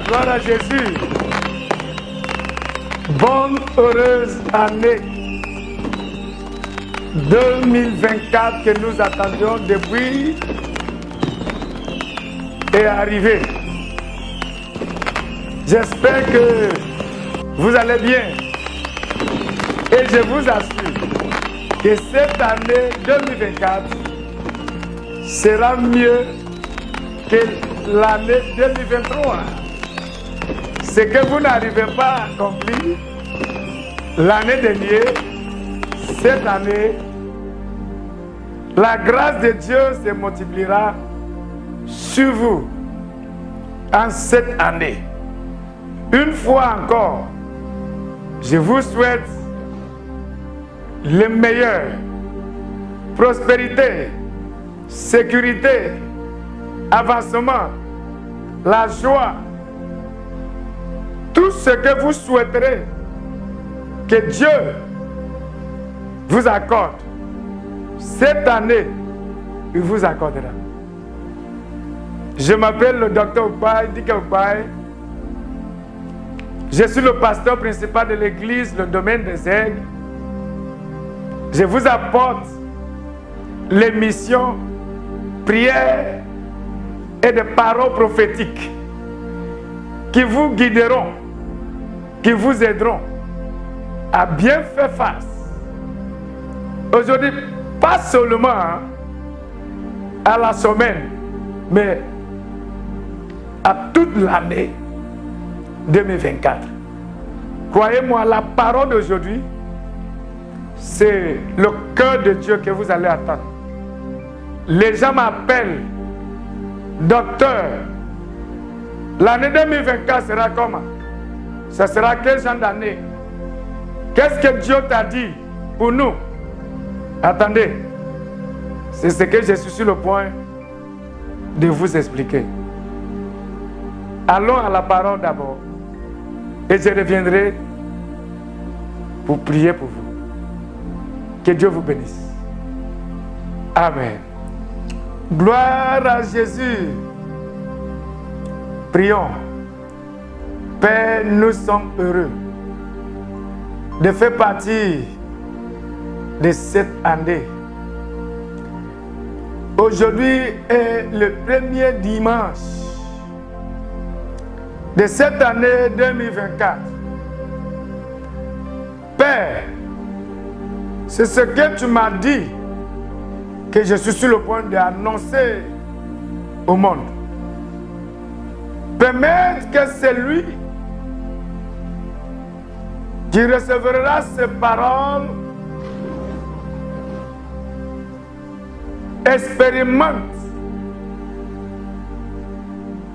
Gloire à Jésus. Bonne, heureuse année 2024 que nous attendions depuis est arrivée. J'espère que vous allez bien. Et je vous assure que cette année 2024 sera mieux que l'année 2023. Ce que vous n'arrivez pas à accomplir l'année dernière, cette année, la grâce de Dieu se multipliera sur vous en cette année. Une fois encore, je vous souhaite le meilleur, prospérité, sécurité, avancement, la joie, tout ce que vous souhaiterez que Dieu vous accorde. Cette année, il vous accordera. Je m'appelle le docteur Oupaye, Dike Oupaye. Je suis le pasteur principal de l'église, le domaine des Aigles. Je vous apporte les missions, prières et des paroles prophétiques qui vous guideront, qui vous aideront à bien faire face. Aujourd'hui, pas seulement à la semaine, mais à toute l'année 2024. Croyez-moi, la parole d'aujourd'hui, c'est le cœur de Dieu que vous allez attendre. Les gens m'appellent docteur. L'année 2024 sera comment? Ça sera quel genre d'année? Qu'est-ce que Dieu t'a dit pour nous? Attendez, c'est ce que je suis sur le point de vous expliquer. Allons à la parole d'abord et je reviendrai pour prier pour vous. Que Dieu vous bénisse. Amen. Gloire à Jésus. Prions. Père, nous sommes heureux de faire partie de cette année. Aujourd'hui est le premier dimanche de cette année 2024. Père, c'est ce que tu m'as dit que je suis sur le point d'annoncer au monde. Permettre que celui qui recevra ces paroles expérimente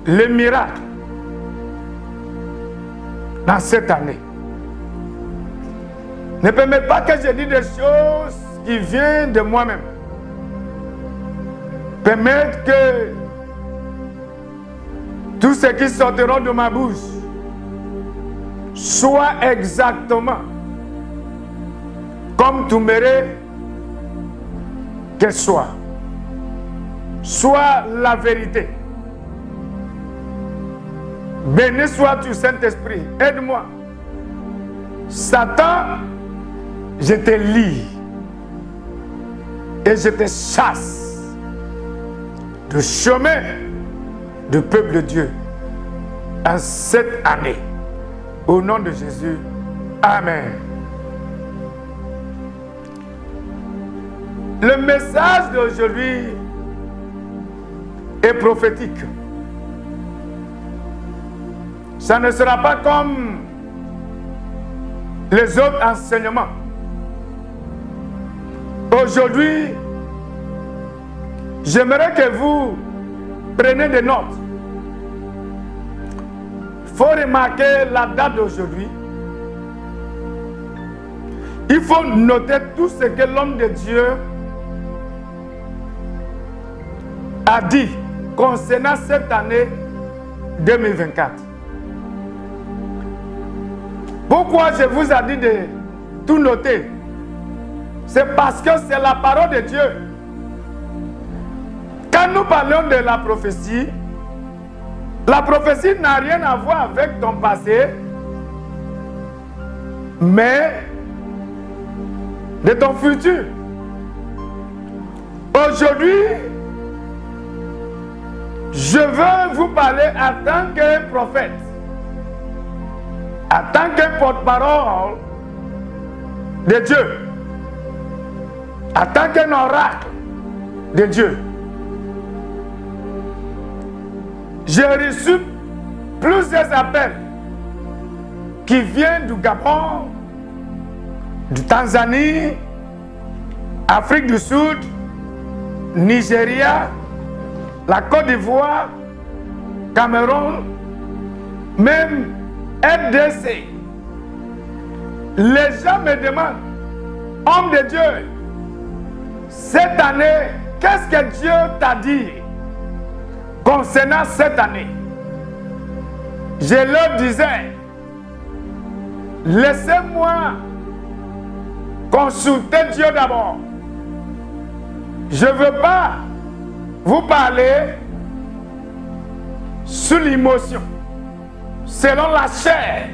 le miracle dans cette année. Ne permets pas que je dise des choses qui viennent de moi-même. Permettre que tout ce qui sortira de ma bouche soit exactement comme tu mérites qu'elle soit. Soit la vérité. Béni sois-tu, Saint-Esprit. Aide-moi. Satan, je te lie et je te chasse du chemin du peuple de Dieu en cette année. Au nom de Jésus. Amen. Le message d'aujourd'hui est prophétique. Ça ne sera pas comme les autres enseignements. Aujourd'hui, j'aimerais que vous preniez des notes. Il faut remarquer la date d'aujourd'hui. Il faut noter tout ce que l'homme de Dieu a dit concernant cette année 2024. Pourquoi je vous ai dit de tout noter? C'est parce que c'est la parole de Dieu. Quand nous parlons de la prophétie, La prophétie n'a rien à voir avec ton passé, mais de ton futur. Aujourd'hui, je veux vous parler en tant qu'un prophète, en tant qu'un porte-parole de Dieu, en tant qu'un oracle de Dieu. J'ai reçu plusieurs appels qui viennent du Gabon, du Tanzanie, Afrique du Sud, Nigeria, la Côte d'Ivoire, Cameroun, même RDC. Les gens me demandent, homme de Dieu, cette année, qu'est-ce que Dieu t'a dit concernant cette année? Je leur disais, laissez-moi consulter Dieu d'abord. Je ne veux pas vous parler sous l'émotion, selon la chair,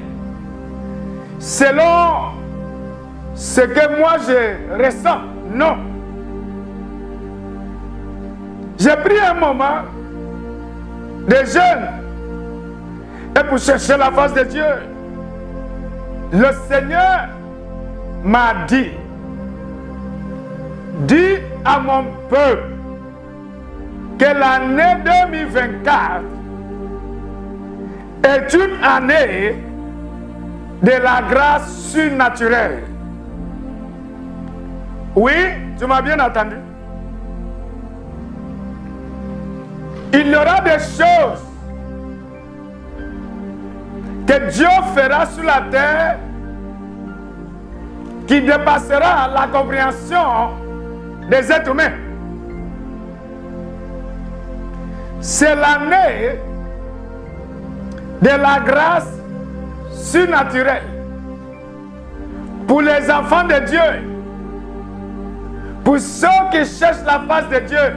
selon ce que moi je ressens. Non. J'ai pris un moment de jeûne et pour chercher la face de Dieu. Le Seigneur m'a dit, dis à mon peuple que l'année 2024 est une année de la grâce surnaturelle. Oui, tu m'as bien entendu. Il y aura des choses que Dieu fera sur la terre qui dépassera la compréhension des êtres humains. C'est l'année de la grâce surnaturelle pour les enfants de Dieu, pour ceux qui cherchent la face de Dieu,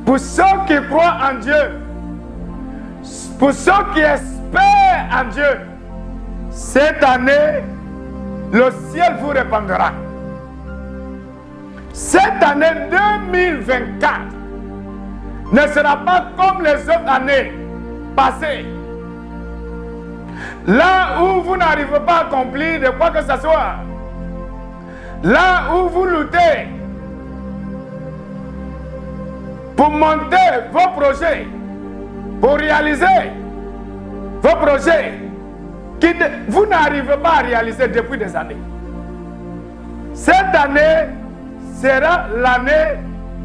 pour ceux qui croient en Dieu, pour ceux qui espèrent en Dieu. Cette année, le ciel vous répondra. Cette année 2024 ne sera pas comme les autres années passées. Là où vous n'arrivez pas à accomplir de quoi que ce soit, là où vous luttez pour monter vos projets, pour réaliser vos projets que vous n'arrivez pas à réaliser depuis des années. Cette année sera l'année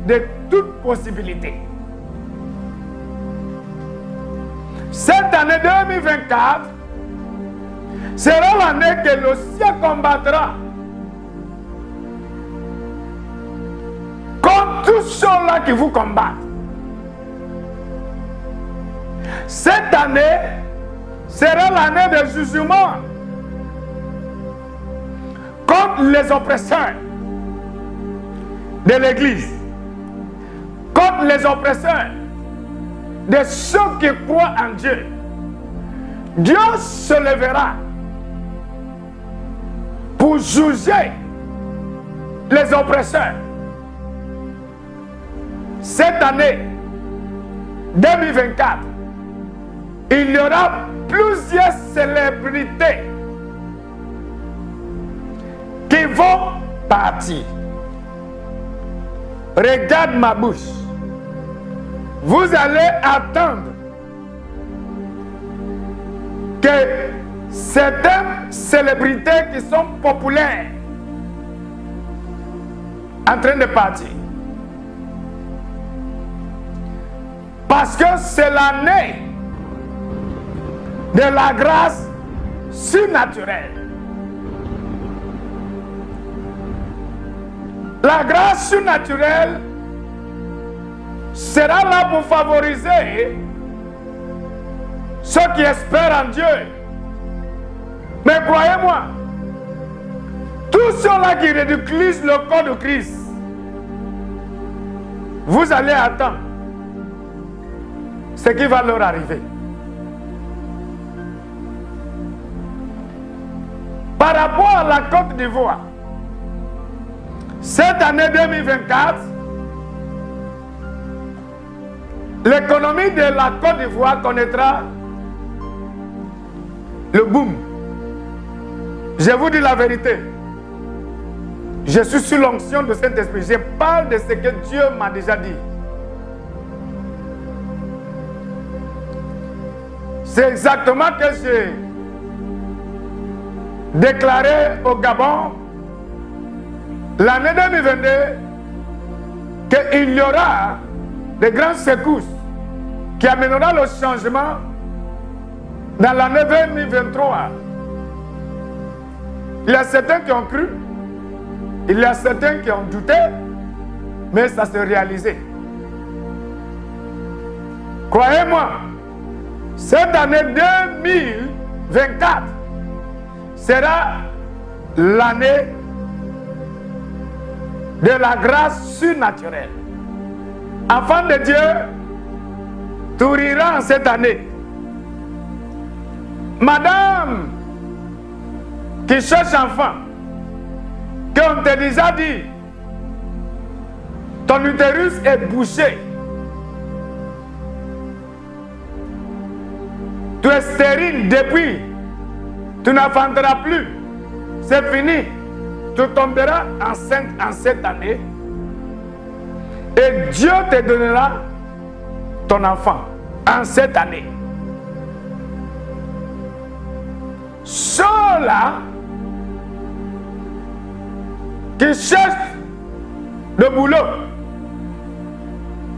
de toute possibilité. Cette année 2024 sera l'année que le ciel combattra contre tous ceux-là qui vous combattent. Cette année sera l'année de jugement contre les oppresseurs de l'Église, contre les oppresseurs de ceux qui croient en Dieu. Dieu se lèvera pour juger les oppresseurs. Cette année 2024, il y aura plusieurs célébrités qui vont partir. Regarde ma bouche. Vous allez attendre que certaines célébrités qui sont populaires en train de partir. Parce que c'est l'année de la grâce surnaturelle. La grâce surnaturelle sera là pour favoriser ceux qui espèrent en Dieu. Mais croyez-moi, tous ceux-là qui ridiculisent le corps de Christ, vous allez attendre. ce qui va leur arriver. Par rapport à la Côte d'Ivoire, cette année 2024, l'économie de la Côte d'Ivoire connaîtra le boom. Je vous dis la vérité. Je suis sous l'onction de Saint-Esprit. Je parle de ce que Dieu m'a déjà dit. C'est exactement ce que j'ai déclaré au Gabon l'année 2022 qu'il y aura des grandes secousses qui amèneront le changement dans l'année 2023. Il y a certains qui ont cru, il y a certains qui ont douté, mais ça s'est réalisé. Croyez-moi, cette année 2024 sera l'année de la grâce surnaturelle. Enfants de Dieu, tout rira en cette année. Madame qui cherche enfant, qu'on t'a déjà dit, ton utérus est bouché. Tu es stérile depuis. Tu n'enfanteras plus. C'est fini. Tu tomberas enceinte en cette année. Et Dieu te donnera ton enfant en cette année. Ceux-là qui cherchent le boulot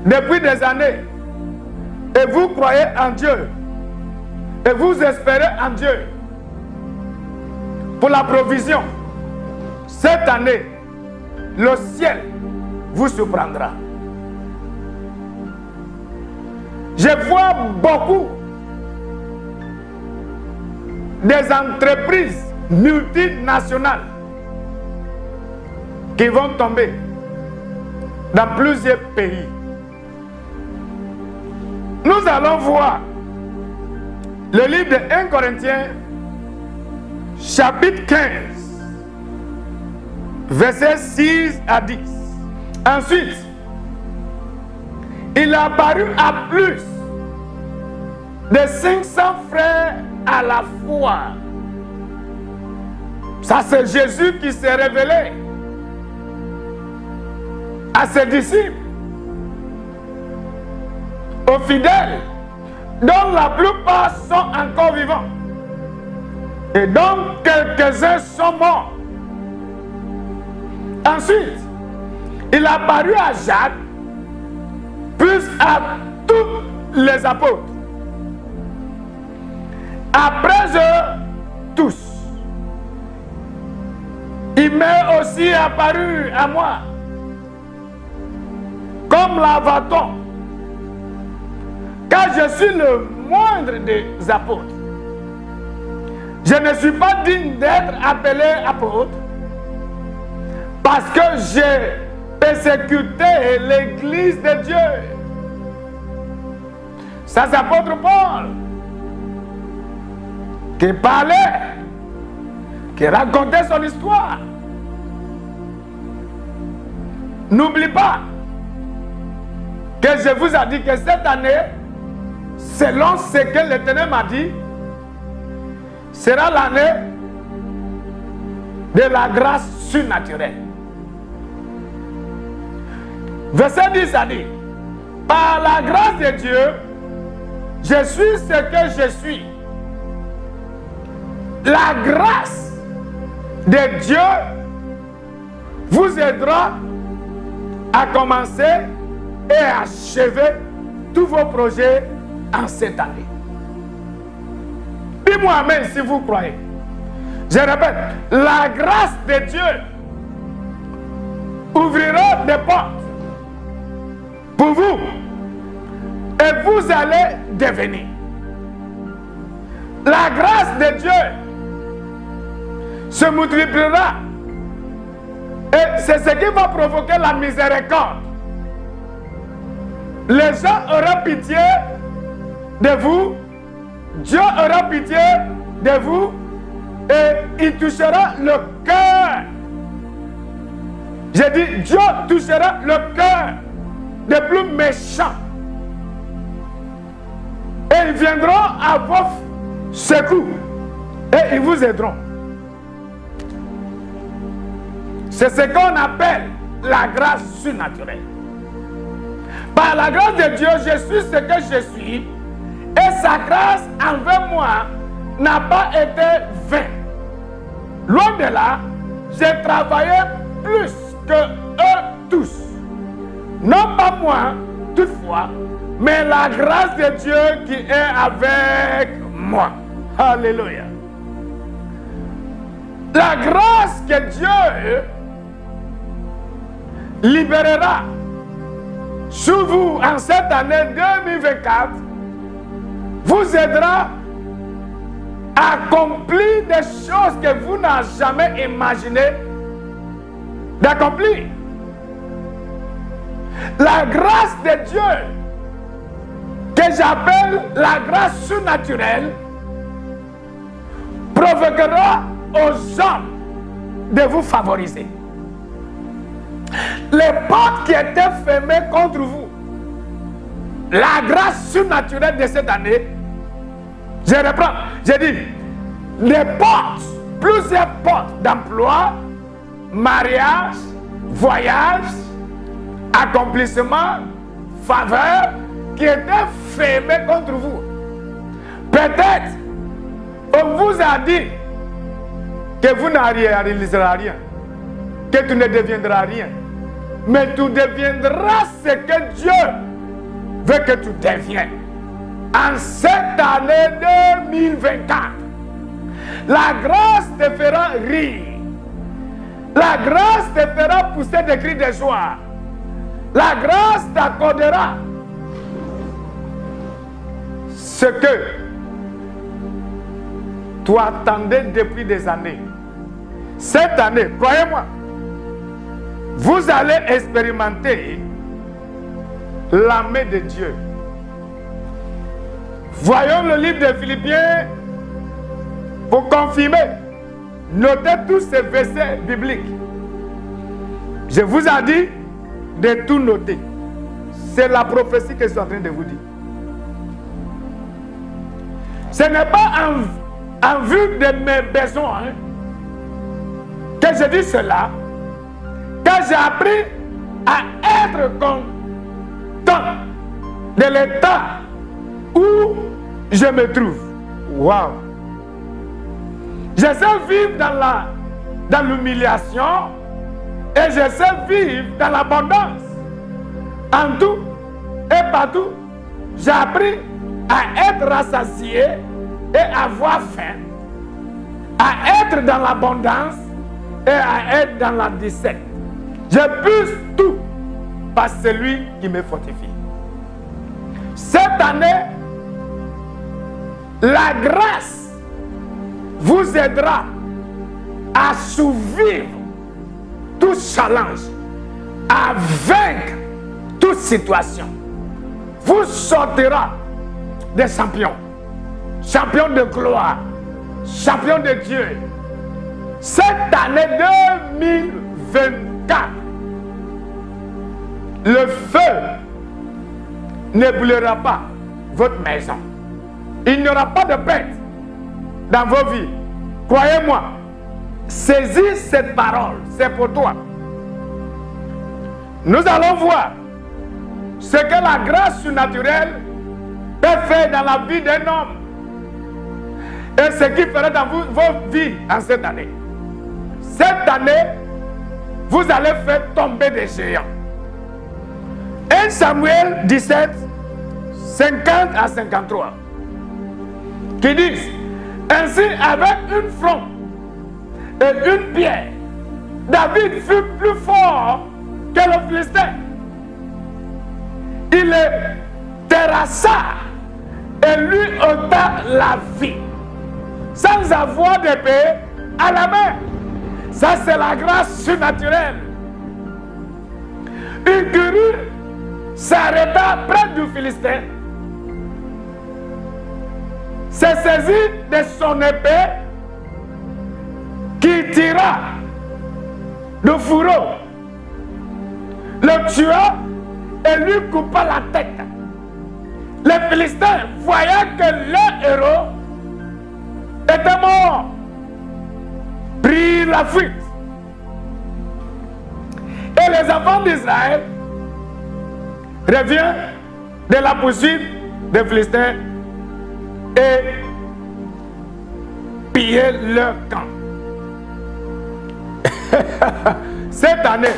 depuis des années et vous croyez en Dieu et vous espérez en Dieu pour la provision, cette année, le ciel vous surprendra. Je vois beaucoup des entreprises multinationales qui vont tomber dans plusieurs pays. Nous allons voir le livre de 1 Corinthiens, chapitre 15, versets 6 à 10. Ensuite, il a apparu à plus de 500 frères à la fois. Ça, c'est Jésus qui s'est révélé à ses disciples, aux fidèles, dont la plupart sont encore vivants et dont quelques-uns sont morts. Ensuite, il a apparu à Jacques, plus à tous les apôtres. Après eux tous, il m'est aussi apparu à moi comme l'avaton, car je suis le moindre des apôtres. Je ne suis pas digne d'être appelé apôtre parce que j'ai persécuté l'église de Dieu. Ça, c'est l'apôtre Paul qui parlait, qui racontait son histoire. N'oublie pas que je vous ai dit que cette année, selon ce que l'Éternel m'a dit, sera l'année de la grâce surnaturelle. Verset 10 a dit, par la grâce de Dieu, je suis ce que je suis. La grâce de Dieu vous aidera à commencer et à achever tous vos projets en cette année. Dis-moi amen si vous croyez. Je répète, la grâce de Dieu ouvrira des portes pour vous et vous allez devenir. La grâce de Dieu se multipliera et c'est ce qui va provoquer la miséricorde. Les gens auront pitié de vous, Dieu aura pitié de vous et il touchera le cœur. J'ai dit, Dieu touchera le cœur des plus méchants. Et ils viendront à vos secours et ils vous aideront. C'est ce qu'on appelle la grâce surnaturelle. Par la grâce de Dieu, je suis ce que je suis et sa grâce envers moi n'a pas été vaine. Loin de là, j'ai travaillé plus que eux tous. Non pas moi, toutefois, mais la grâce de Dieu qui est avec moi. Alléluia. La grâce que Dieu libérera sur vous en cette année 2024 vous aidera à accomplir des choses que vous n'avez jamais imaginé d'accomplir. La grâce de Dieu, que j'appelle la grâce surnaturelle, provoquera aux hommes de vous favoriser. Les portes qui étaient fermées contre vous, la grâce surnaturelle de cette année, je reprends, j'ai dit, les portes, plusieurs portes d'emploi, mariage, voyage, accomplissement, faveur, qui étaient fermées contre vous. Peut-être, on vous a dit que vous n'arriverez rien, que tu ne deviendras rien. Mais tu deviendras ce que Dieu veut que tu deviennes. En cette année 2024, la grâce te fera rire. La grâce te fera pousser des cris de joie. La grâce t'accordera ce que tu attendais depuis des années. Cette année, croyez-moi, vous allez expérimenter la main de Dieu. Voyons le livre de Philippiens pour confirmer. Notez tous ces versets bibliques. Je vous ai dit de tout noter. C'est la prophétie que je suis en train de vous dire. Ce n'est pas en vue de mes besoins que je dis cela. Quand j'ai appris à être content de l'état où je me trouve. Waouh! Je sais vivre dans l'humiliation et je sais vivre dans l'abondance. En tout et partout, j'ai appris à être rassasié et avoir faim, à être dans l'abondance et à être dans la dissette. Je puise tout par celui qui me fortifie. Cette année, la grâce vous aidera à survivre tout challenge, à vaincre toute situation. Vous sortira des champions, champions de gloire, champions de Dieu. Cette année 2024, le feu ne brûlera pas votre maison. Il n'y aura pas de perte dans vos vies. Croyez-moi, saisis cette parole, c'est pour toi. Nous allons voir ce que la grâce surnaturelle peut faire dans la vie d'un homme et ce qu'il fera dans vos vies en cette année. Cette année, vous allez faire tomber des géants. 1 Samuel 17, 50 à 53, qui disent: ainsi, avec une fronde et une pierre, David fut plus fort que le Philistin. Il le terrassa et lui ôta la vie, sans avoir d'épée à la main. Ça, c'est la grâce surnaturelle. Une grue s'arrêta près du Philistin s'est saisi de son épée qui tira le fourreau, le tua et lui coupa la tête. Les Philistins, voyant que leur héros était mort, prirent la fuite. Et les enfants d'Israël reviennent de la poursuite des Philistins et pillent leur camp. Cette année,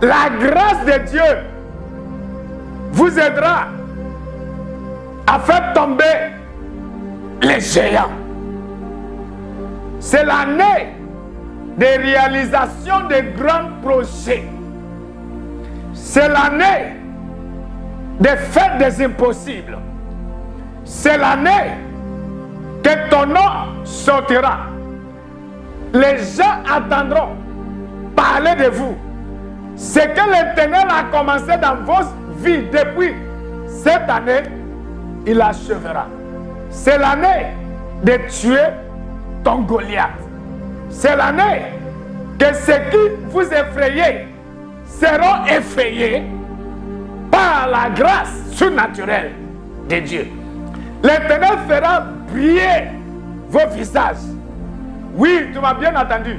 la grâce de Dieu vous aidera à faire tomber les géants. C'est l'année de réalisation de grands projets. C'est l'année de faire des impossibles. C'est l'année que ton nom sortira. Les gens attendront parler de vous. Ce que l'Éternel a commencé dans vos vies depuis cette année, il achèvera. C'est l'année de tuer ton Goliath. C'est l'année que ceux qui vous effrayez seront effrayés par la grâce surnaturelle de Dieu. L'Éternel fera briller vos visages. Oui, tu m'as bien entendu.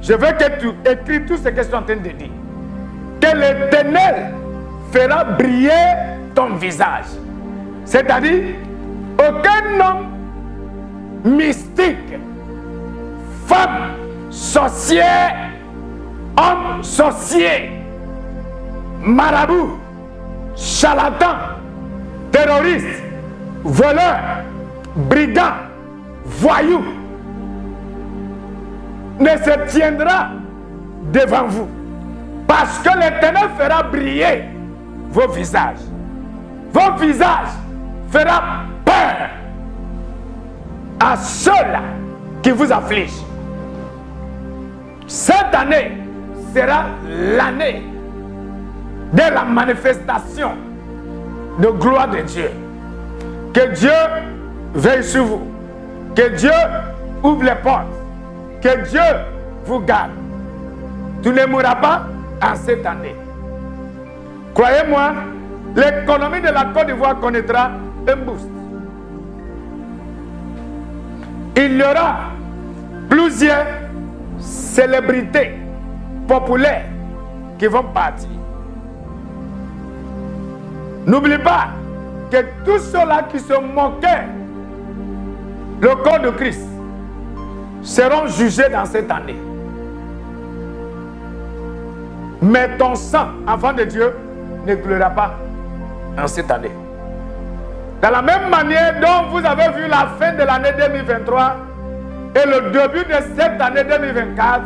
Je veux que tu écris tout ce que je suis en train de dire. Que l'Éternel fera briller ton visage. C'est-à-dire, aucun homme mystique, femme, sorcière, homme sorcier, marabout, charlatan, terroriste, voleur, brigand, voyou ne se tiendra devant vous. Parce que l'Éternel fera briller vos visages. Vos visages fera peur à ceux-là qui vous affligent. Cette année sera l'année de la manifestation de gloire de Dieu. Que Dieu veille sur vous. Que Dieu ouvre les portes. Que Dieu vous garde. Tu ne mourras pas en cette année. Croyez-moi, l'économie de la Côte d'Ivoire connaîtra un boost. Il y aura plusieurs célébrités populaires qui vont partir. N'oublie pas que tous ceux-là qui se moquaient le corps de Christ seront jugés dans cette année. Mais ton sang, enfant de Dieu, ne coulera pas en cette année. De la même manière dont vous avez vu la fin de l'année 2023 et le début de cette année 2024,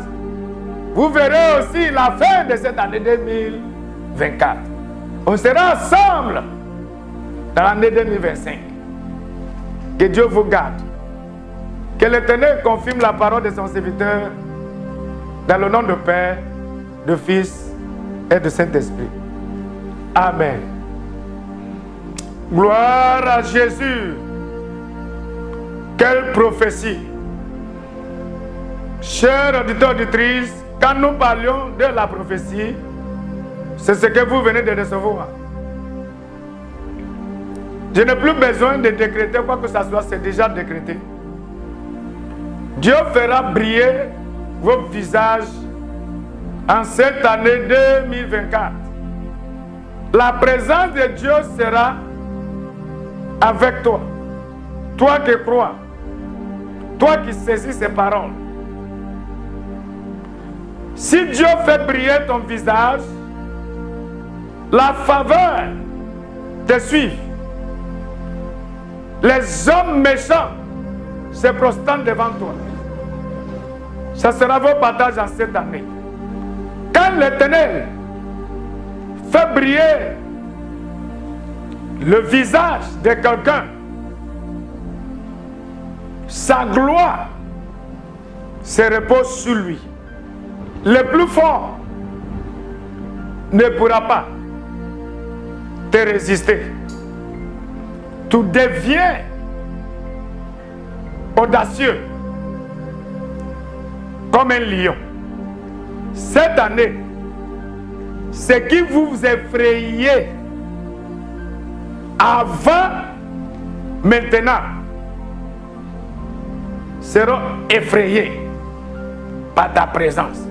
vous verrez aussi la fin de cette année 2024. On sera ensemble dans l'année 2025. Que Dieu vous garde. Que l'Éternel confirme la parole de son serviteur dans le nom du Père, du Fils et du Saint-Esprit. Amen. Gloire à Jésus. Quelle prophétie. Chers auditeurs auditrices, quand nous parlions de la prophétie, c'est ce que vous venez de recevoir. Je n'ai plus besoin de décréter quoi que ce soit, c'est déjà décrété. Dieu fera briller vos visages en cette année 2024. La présence de Dieu sera avec toi. Toi qui crois, toi qui saisis ses paroles. Si Dieu fait briller ton visage, la faveur te suit. Les hommes méchants se prosternent devant toi. Ça sera vos partages en cette année. Quand l'Éternel fait briller le visage de quelqu'un, sa gloire se repose sur lui. Le plus fort ne pourra pas te résister. tu deviens audacieux comme un lion. Cette année, ce qui vous effrayait avant, maintenant, seront effrayés par ta présence.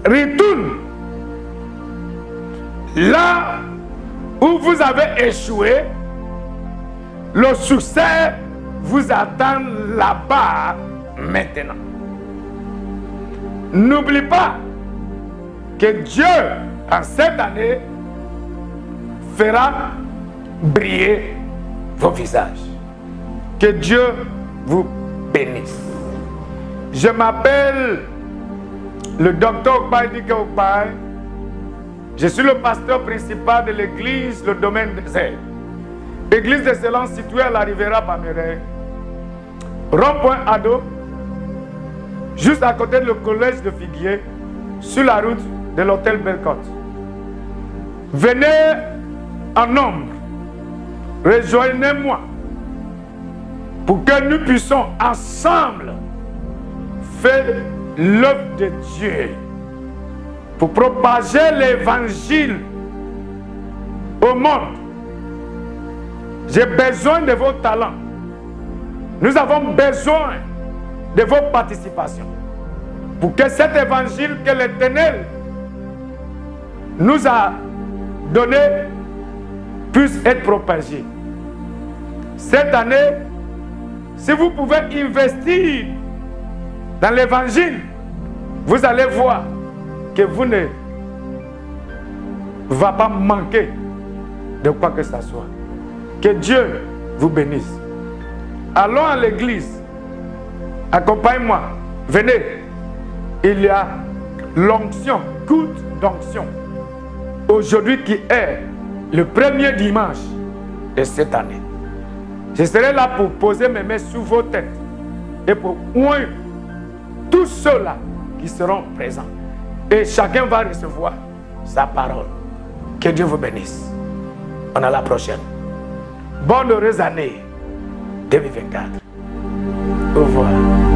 Retourne là où vous avez échoué. Le succès vous attend là-bas maintenant. N'oublie pas que Dieu, en cette année, fera briller vos visages. Que Dieu vous bénisse. Je m'appelle le docteur Okpaye Okpaye. Je suis le pasteur principal de l'église, le domaine des aides. Église d'excellence située à la Riviera Baméré, rond-point Ado, juste à côté du collège de Figuier, sur la route de l'hôtel Bellecote. Venez en nombre, rejoignez-moi pour que nous puissions ensemble faire l'œuvre de Dieu, pour propager l'évangile au monde. J'ai besoin de vos talents. Nous avons besoin de vos participations pour que cet évangile que l'Éternel nous a donné puisse être propagé. Cette année, si vous pouvez investir dans l'évangile, vous allez voir que vous ne va pas manquer de quoi que ce soit. Que Dieu vous bénisse. Allons à l'église. Accompagne-moi. Venez. Il y a l'onction, culte d'onction. Aujourd'hui qui est le premier dimanche de cette année. Je serai là pour poser mes mains sous vos têtes et pour oindre tous ceux-là qui seront présents. Et chacun va recevoir sa parole. Que Dieu vous bénisse. On a la prochaine. Bonne heureuse année 2024. Au revoir.